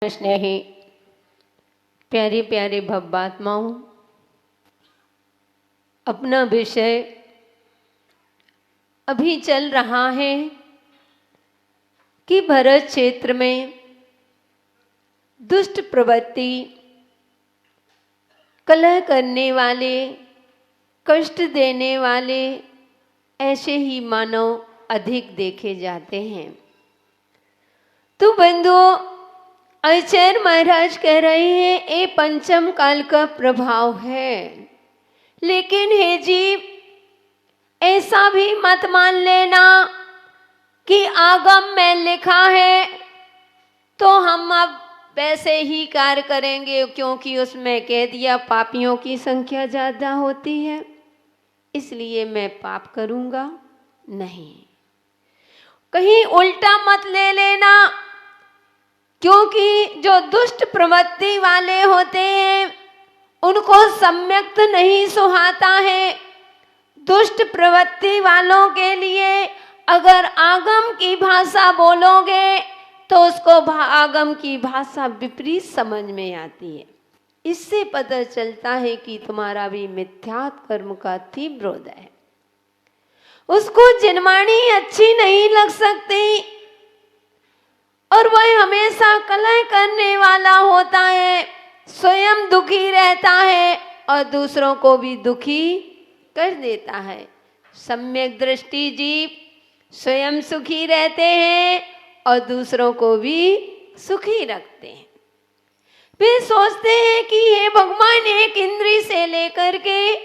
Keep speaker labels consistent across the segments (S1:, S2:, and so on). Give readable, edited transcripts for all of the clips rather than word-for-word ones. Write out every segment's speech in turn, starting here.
S1: स्नेही प्यारी प्यारी भव्यात्माओं, अपना विषय अभी चल रहा है कि भरत क्षेत्र में दुष्ट प्रवृत्ति, कलह करने वाले, कष्ट देने वाले ऐसे ही मानव अधिक देखे जाते हैं। तो बंधुओं, आचार्य महाराज कह रहे हैं ये पंचम काल का प्रभाव है। लेकिन हे जीव, ऐसा भी मत मान लेना कि आगम में लिखा है तो हम अब वैसे ही कार्य करेंगे, क्योंकि उसमें कह दिया पापियों की संख्या ज्यादा होती है इसलिए मैं पाप करूंगा। नहीं, कहीं उल्टा मत ले लेना, क्योंकि जो दुष्ट प्रवृत्ति वाले होते हैं उनको सम्यक नहीं सुहाता है। दुष्ट प्रवृत्ति वालों के लिए अगर आगम की भाषा बोलोगे तो उसको आगम की भाषा विपरीत समझ में आती है। इससे पता चलता है कि तुम्हारा भी मिथ्या कर्म का तीव्र उदय है। उसको जिनवाणी अच्छी नहीं लग सकती और वह हमेशा कलह करने वाला होता है, स्वयं दुखी रहता है और दूसरों को भी दुखी कर देता है। सम्यक दृष्टि जीव स्वयं सुखी रहते हैं और दूसरों को भी सुखी रखते हैं। वे सोचते हैं कि हे भगवान, एक इंद्री से लेकर के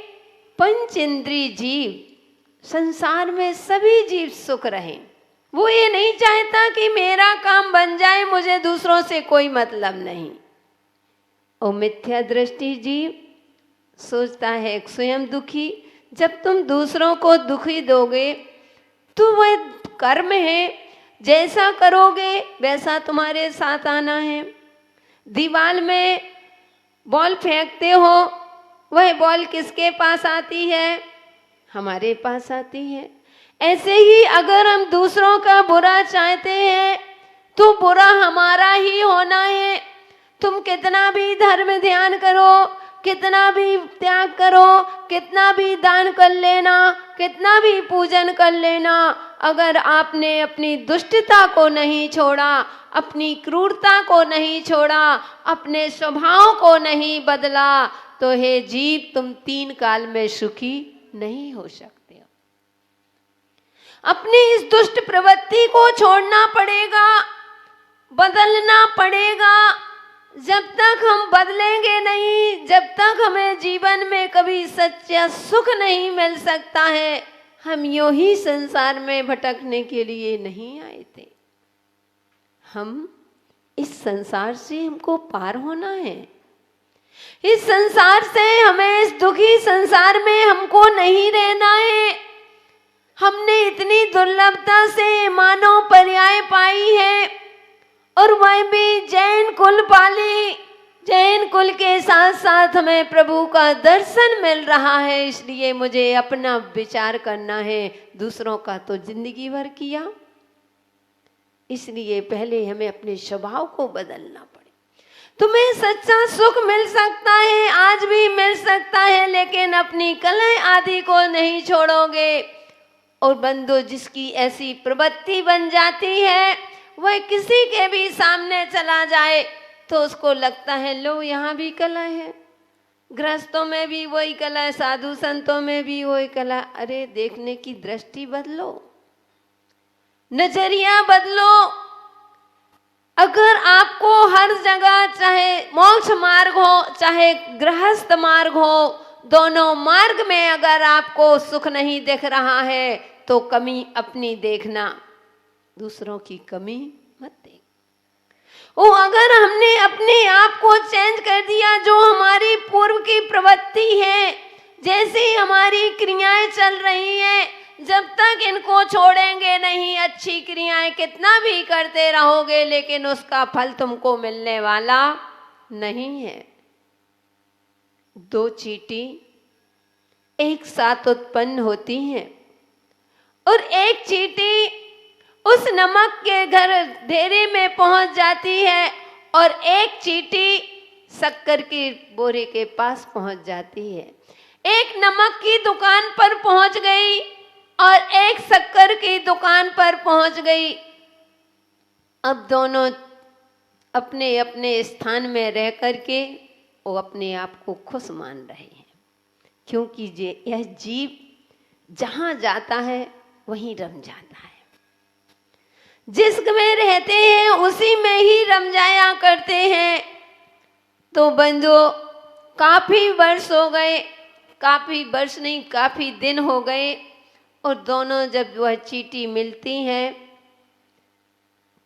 S1: पंच इंद्री जीव, संसार में सभी जीव सुख रहें। वो ये नहीं चाहता कि मेरा काम बन जाए, मुझे दूसरों से कोई मतलब नहीं। और मिथ्या दृष्टि जीव सोचता है स्वयं दुखी। जब तुम दूसरों को दुखी दोगे तो वह कर्म है, जैसा करोगे वैसा तुम्हारे साथ आना है। दीवार में बॉल फेंकते हो, वह बॉल किसके पास आती है? हमारे पास आती है। ऐसे ही अगर हम दूसरों का बुरा चाहते हैं तो बुरा हमारा ही होना है। तुम कितना भी धर्म ध्यान करो, कितना भी त्याग करो, कितना भी दान कर लेना, कितना भी पूजन कर लेना, अगर आपने अपनी दुष्टता को नहीं छोड़ा, अपनी क्रूरता को नहीं छोड़ा, अपने स्वभाव को नहीं बदला, तो हे जीव, तुम 3 काल में सुखी नहीं हो सकते। अपनी इस दुष्ट प्रवृत्ति को छोड़ना पड़ेगा, बदलना पड़ेगा। जब तक हम बदलेंगे नहीं, जब तक हमें जीवन में कभी सच्चा सुख नहीं मिल सकता है। हम यूं ही संसार में भटकने के लिए नहीं आए थे। हम इस संसार से हमको पार होना है। इस संसार से हमें, इस दुखी संसार में हमको नहीं रहना है। हमने इतनी दुर्लभता से मानव पर्याय पाई है, और वह भी जैन कुल पाली। जैन कुल के साथ साथ हमें प्रभु का दर्शन मिल रहा है, इसलिए मुझे अपना विचार करना है। दूसरों का तो जिंदगी भर किया, इसलिए पहले हमें अपने स्वभाव को बदलना पड़े। तुम्हें सच्चा सुख मिल सकता है, आज भी मिल सकता है, लेकिन अपनी कलह आदि को नहीं छोड़ोगे। और बंधु, जिसकी ऐसी प्रवृत्ति बन जाती है, वह किसी के भी सामने चला जाए तो उसको लगता है लो यहाँ भी कला है, गृहस्थों में भी वही कला है, साधु संतों में भी वही कला। अरे देखने की दृष्टि बदलो, नजरिया बदलो। अगर आपको हर जगह, चाहे मोक्ष मार्ग हो चाहे गृहस्थ मार्ग हो, दोनों मार्ग में अगर आपको सुख नहीं दिख रहा है तो कमी अपनी देखना, दूसरों की कमी मत देख। वो अगर हमने अपने आप को चेंज कर दिया, जो हमारी पूर्व की प्रवृत्ति है, जैसे हमारी क्रियाएं चल रही हैं, जब तक इनको छोड़ेंगे नहीं, अच्छी क्रियाएं कितना भी करते रहोगे, लेकिन उसका फल तुमको मिलने वाला नहीं है। 2 चींटी एक साथ उत्पन्न होती हैं, और एक चींटी उस नमक के घर ढेरे में पहुंच जाती है और एक चींटी शक्कर की बोरे के पास पहुंच जाती है। एक नमक की दुकान पर पहुंच गई और एक शक्कर की दुकान पर पहुंच गई। अब दोनों अपने अपने स्थान में रह करके वो अपने आप को खुश मान रहे हैं, क्योंकि यह जीव जहां जाता है वहीं रम जाता है। जिसमें रहते हैं उसी में ही रम जाया करते हैं। तो बंधुओं, काफी वर्ष हो गए, काफी वर्ष नहीं काफी दिन हो गए, और दोनों जब वह चींटी मिलती है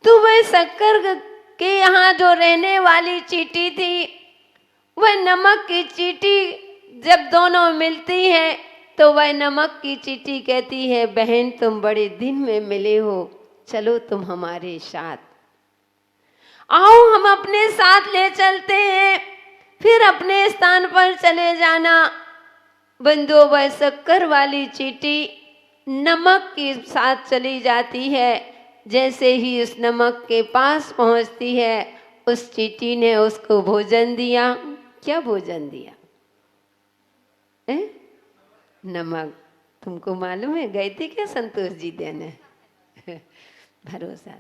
S1: तो वह शक्कर के यहाँ जो रहने वाली चींटी थी, वह नमक की चींटी जब दोनों मिलती है तो वह नमक की चींटी कहती है, बहन तुम बड़े दिन में मिले हो, चलो तुम हमारे साथ आओ, हम अपने साथ ले चलते हैं, फिर अपने स्थान पर चले जाना। बंधुओं, वह शक्कर वाली चींटी नमक के साथ चली जाती है। जैसे ही उस नमक के पास पहुंचती है, उस चींटी ने उसको भोजन दिया। क्या भोजन दिया? नमक। तुमको मालूम है, गए थे क्या संतोष जी देने? भरोसा।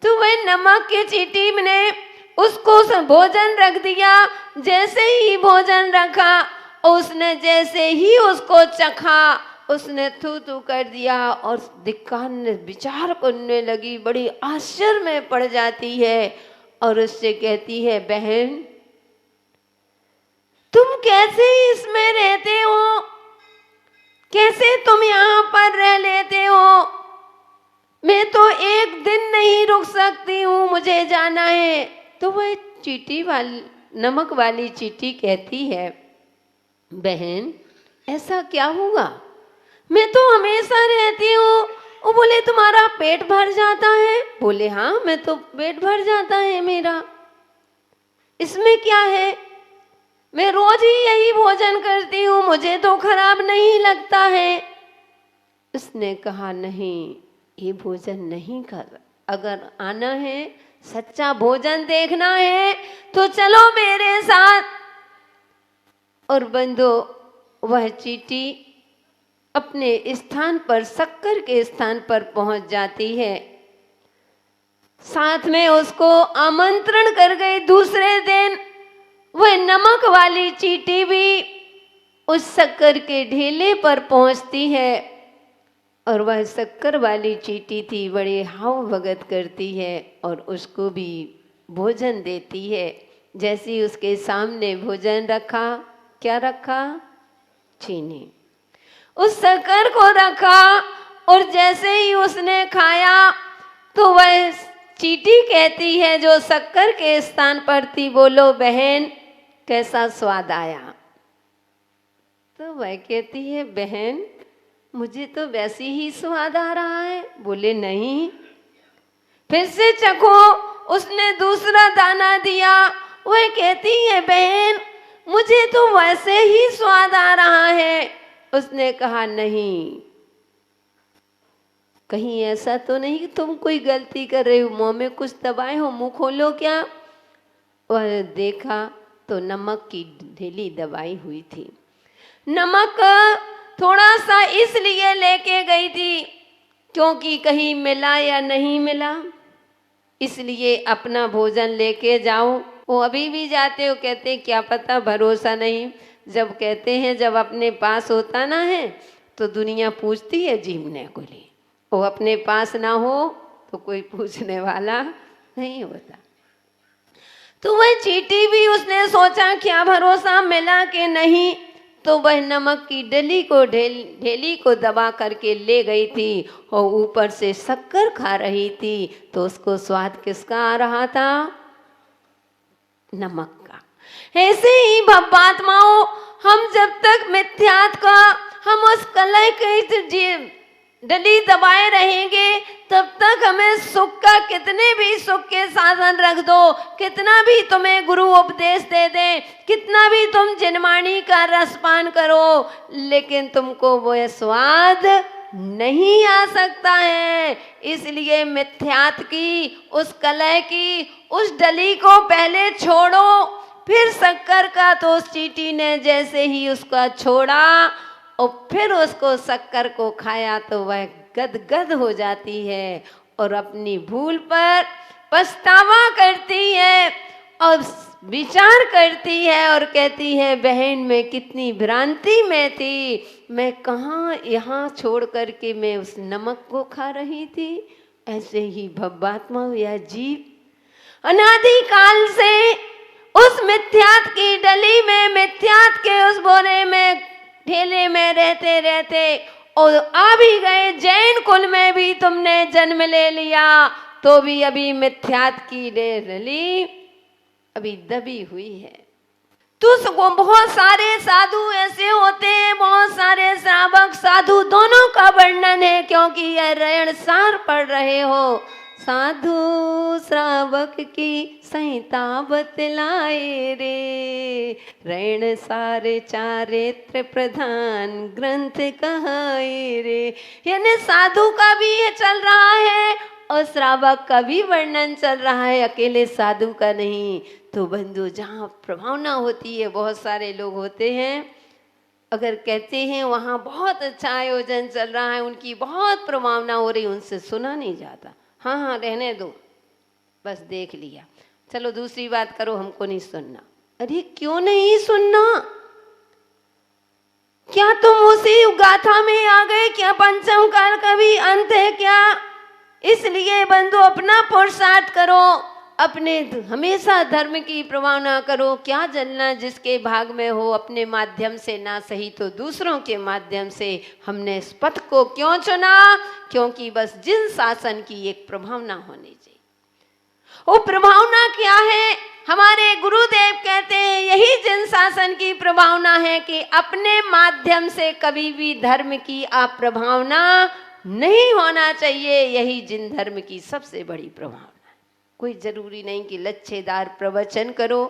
S1: तो वह नमक की चींटी ने उसको भोजन रख दिया। जैसे ही भोजन रखा, उसने जैसे ही उसको चखा, उसने थू थू कर दिया और धिक्कार ने विचार करने लगी, बड़ी आश्चर्य में पड़ जाती है और उससे कहती है, बहन तुम कैसे इसमें रहते हो, कैसे तुम यहाँ पर रह लेते हो? मैं तो एक दिन नहीं रुक सकती हूँ, मुझे जाना है। तो वह चींटी वाली, नमक वाली चींटी कहती है, बहन ऐसा क्या हुआ, मैं तो हमेशा रहती हूँ। वो बोले, तुम्हारा पेट भर जाता है? बोले, हाँ मैं तो पेट भर जाता है मेरा, इसमें क्या है, मैं रोज ही यही भोजन करती हूँ, मुझे तो खराब नहीं लगता है। उसने कहा, नहीं ये भोजन नहीं कर, अगर आना है, सच्चा भोजन देखना है तो चलो मेरे साथ। और बंधो, वह चींटी अपने स्थान पर, शक्कर के स्थान पर पहुंच जाती है। साथ में उसको आमंत्रण कर गई। दूसरे दिन वह नमक वाली चींटी भी उस शक्कर के ढेले पर पहुंचती है और वह शक्कर वाली चींटी थी, बड़े हाव भगत करती है और उसको भी भोजन देती है। जैसे ही उसके सामने भोजन रखा, क्या रखा? चीनी। उस शक्कर को रखा और जैसे ही उसने खाया तो वह चींटी कहती है जो शक्कर के स्थान पर थी, बोलो बहन कैसा स्वाद आया? तो वह कहती है, बहन मुझे तो वैसी ही स्वाद आ रहा है। बोले, नहीं फिर से चखो। उसने दूसरा दाना दिया। वह कहती है, बहन मुझे तो वैसे ही स्वाद आ रहा है। उसने कहा, नहीं, कहीं ऐसा तो नहीं कि तुम कोई गलती कर रहे हो, मुंह में कुछ दबाए हो, मुंह खोलो क्या? वह देखा तो नमक की ढेली दबाई हुई थी। नमक थोड़ा सा इसलिए लेके गई थी क्योंकि कहीं मिला या नहीं मिला, इसलिए अपना भोजन लेके जाओ। वो अभी भी जाते हो, कहते क्या पता, भरोसा नहीं। जब कहते हैं जब अपने पास होता ना है तो दुनिया पूछती है जीवने को लिए, वो अपने पास ना हो तो कोई पूछने वाला नहीं होता। तो वह चींटी भी, उसने सोचा क्या भरोसा मिला कि नहीं, तो वह नमक की ढेली को दबा करके ले गई थी और ऊपर से शक्कर खा रही थी। तो उसको स्वाद किसका आ रहा था? नमक का। ऐसे ही भव्यात्माओं, हम जब तक मिथ्यात्व का, हम उस कलह की डली दबाए रहेंगे, तब तक हमें सुख का, कितने भी सुख के साधन रख दो, कितना भी तुम्हें गुरु उपदेश दे दे, कितना भी तुम जिनमानी का रसपान करो, लेकिन तुमको वो स्वाद नहीं आ सकता है। इसलिए मिथ्यात की, उस कलह की, उस डली को पहले छोड़ो। फिर शक्कर का तो उस चींटी ने जैसे ही उसका छोड़ा और फिर उसको शक्कर को खाया तो वह गदगद हो जाती है और अपनी भूल पर पछतावा करती है और विचार करती है और कहती है, बहन मैं कितनी भ्रांति में थी, मैं कहाँ यहाँ छोड़ करके मैं उस नमक को खा रही थी। ऐसे ही भव्यात्मा या जीव अनादि काल से उस मिथ्यात की डली में, मिथ्यात के उस बोरे में, ठेले में रहते रहते और आ भी गए। जैन कुल में भी तुमने जन्म ले लिया तो भी अभी मिथ्यात की डली अभी दबी हुई है। तो बहुत सारे साधु ऐसे होते हैं, बहुत सारे श्रावक साधु दोनों का वर्णन है, क्योंकि यह ऋण सार पढ़ रहे हो। साधु श्रावक की संहिता बतलाए रे, ऋण सार चारित्र प्रधान ग्रंथ कहाए रे। यानी साधु का भी ये चल रहा है और श्रावक का भी वर्णन चल रहा है, अकेले साधु का नहीं। तो बंधु, जहाँ प्रभावना होती है, बहुत सारे लोग होते हैं, अगर कहते हैं वहाँ बहुत अच्छा आयोजन चल रहा है, उनकी बहुत प्रभावना हो रही, उनसे सुना नहीं जाता। हाँ हाँ रहने दो, बस देख लिया, चलो दूसरी बात करो, हमको नहीं सुनना। अरे क्यों नहीं सुनना? क्या तुम उसी गाथा में आ गए? क्या पंचम काल का भी अंत है क्या? इसलिए बंधु अपना पुरुषार्थ करो, अपने हमेशा धर्म की प्रवाहना करो। क्या जलना जिसके भाग में हो, अपने माध्यम से ना सही तो दूसरों के माध्यम से। हमने इस पथ को क्यों चुना? क्योंकि बस जिन शासन की एक प्रभावना होनी चाहिए। वो प्रभावना क्या है? हमारे गुरुदेव कहते हैं यही जिन शासन की प्रभावना है कि अपने माध्यम से कभी भी धर्म की आप प्रभावना नहीं होना चाहिए। यही जिन धर्म की सबसे बड़ी प्रभावना है। कोई जरूरी नहीं कि लच्छेदार प्रवचन करो,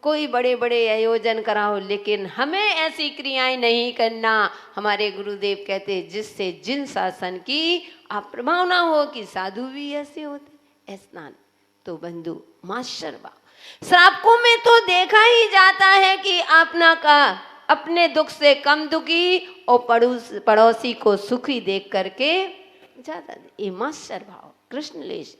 S1: कोई बड़े बड़े आयोजन कराओ, लेकिन हमें ऐसी क्रियाएं नहीं करना। हमारे गुरुदेव कहते जिससे जिन शासन की आप प्रभावना हो कि साधु भी ऐसे होते। स्नान तो बंधु माशर्वा श्रावकों में तो देखा ही जाता है कि अपना का अपने दुख से कम दुखी और पड़ोसी को सुखी देख करके ज्यादा, ये मास्टर भाव कृष्ण लेश।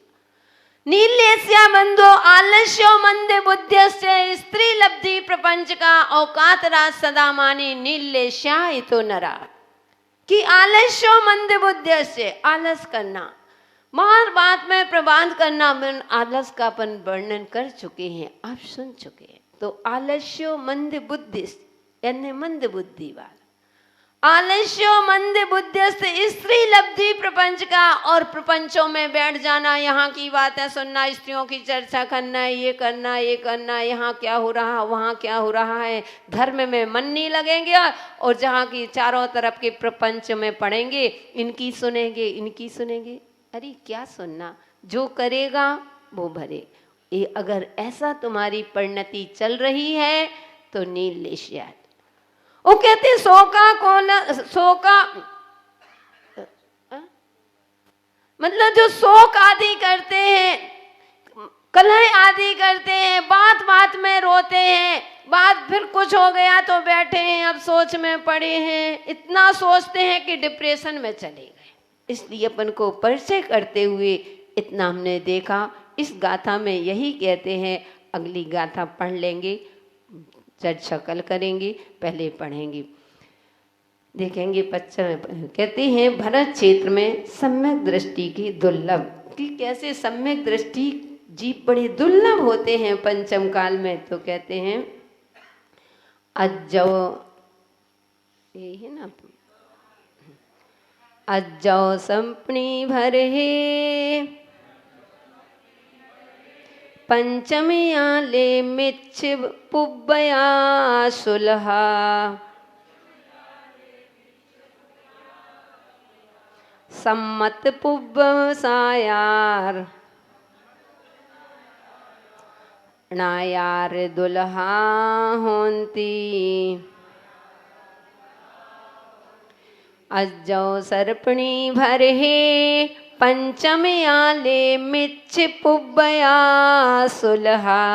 S1: नीलेस्या बंधो आलस्यो मंद बुद्धिस्य स्त्री लब्धि प्रपंच का औकात राज सदा मानी नीलेश्या तो नरा। कि आलस्यो मंद बुद्धिस्य, आलस करना, मार बात में प्रबंध करना, मन आलस का अपन वर्णन कर चुके हैं, आप सुन चुके हैं। तो आलस्यो मंद बुद्धि यानी मंद बुद्धि वाला, आलस्यो मंद बुद्धिस्त स्त्री लब्धि प्रपंच का, और प्रपंचों में बैठ जाना, यहाँ की बातें सुनना, स्त्रियों की चर्चा करना, ये करना ये करना, यहाँ क्या हो रहा वहाँ क्या हो रहा है, धर्म में मन नहीं लगेंगे। और जहाँ की चारों तरफ के प्रपंच में पढ़ेंगे, इनकी सुनेंगे इनकी सुनेंगे। अरे क्या सुनना, जो करेगा वो भरे। ये अगर ऐसा तुम्हारी परिणति चल रही है तो नील लेशिया। वो कहते शोका कोला, शोका मतलब जो शोक आदि करते हैं, कलह आदि करते हैं, बात बात में रोते हैं, बात फिर कुछ हो गया तो बैठे हैं अब सोच में पड़े हैं, इतना सोचते हैं कि डिप्रेशन में चले गए। इसलिए अपन को परिचय करते हुए इतना हमने देखा। इस गाथा में यही कहते हैं, अगली गाथा पढ़ लेंगे, चर्चा कल करेंगे, पहले पढ़ेंगे देखेंगे। कहते हैं भरत क्षेत्र में सम्यक दृष्टि की दुर्लभ, कि कैसे सम्यक दृष्टि जीव बड़े दुर्लभ होते हैं पंचम काल में। तो कहते हैं अज्जो, यही है ना, अज्जो संपणी भर है पंचमयाले मिच्छ पुब्बया सुलहा, सम्मत पुब्ब सायार नायार दुल्हा होंती, अज्जौ सर्पणी भरहे पंचम आले मिच्छ पुब्बया सुलहा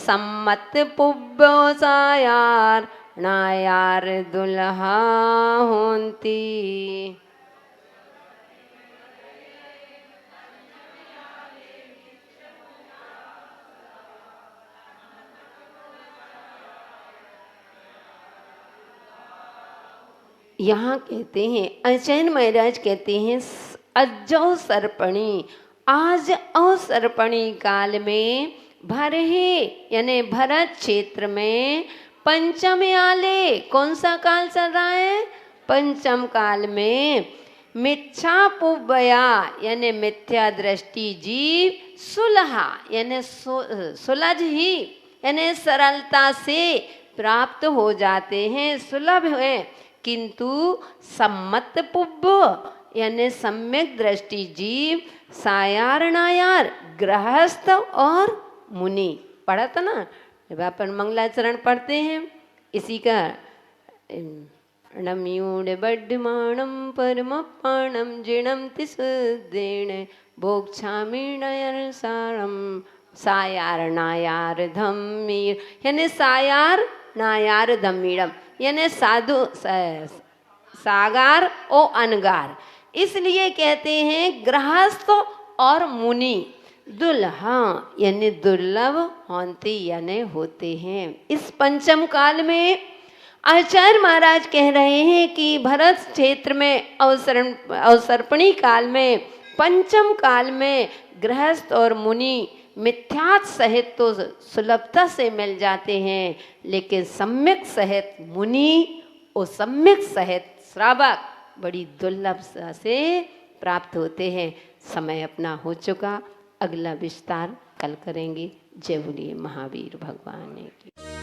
S1: सम्मत पुब्बो सायार नायार दुल्हा होंती। यहाँ कहते हैं अचैन महाराज कहते हैं अज्जौ सर्पणी, आज अवसर्पणी काल में भरहे यानी भरत क्षेत्र में पंचम आले, कौन सा काल चल रहा है? पंचम काल में मिथ्या पुब्बया यानी मिथ्या दृष्टि जीव सुलहा यानी सुलझ ही यानी सरलता से प्राप्त हो जाते हैं, सुलभ है। किंतु सम्मत पुब्ब यानी सम्यक दृष्टि जीव सायार नायार गृहस्थ और मुनि, पढ़ा था ना जब अपन मंगलाचरण पढ़ते हैं इसी का नम्यूण बड्ढमाणम परम पाणम जिणम तिसुदेण भोक्षामीणयन सारम सायार नायार धम्मीर यानी सायार नायार धम्मीड़म यानी साधु सागार ओ अनगार। इसलिए कहते हैं गृहस्थ और मुनि दुल्हा यानी दुर्लभ होंती यानी होते हैं। इस पंचम काल में आचार्य महाराज कह रहे हैं कि भरत क्षेत्र में अवसर्पणी काल में पंचम काल में गृहस्थ और मुनि मिथ्यात् सहित तो सुलभता से मिल जाते हैं, लेकिन सम्यक सहित मुनि और सम्यक सहित श्रावक बड़ी दुर्लभ से प्राप्त होते हैं। समय अपना हो चुका, अगला विस्तार कल करेंगे। जय बोलिए महावीर भगवान की।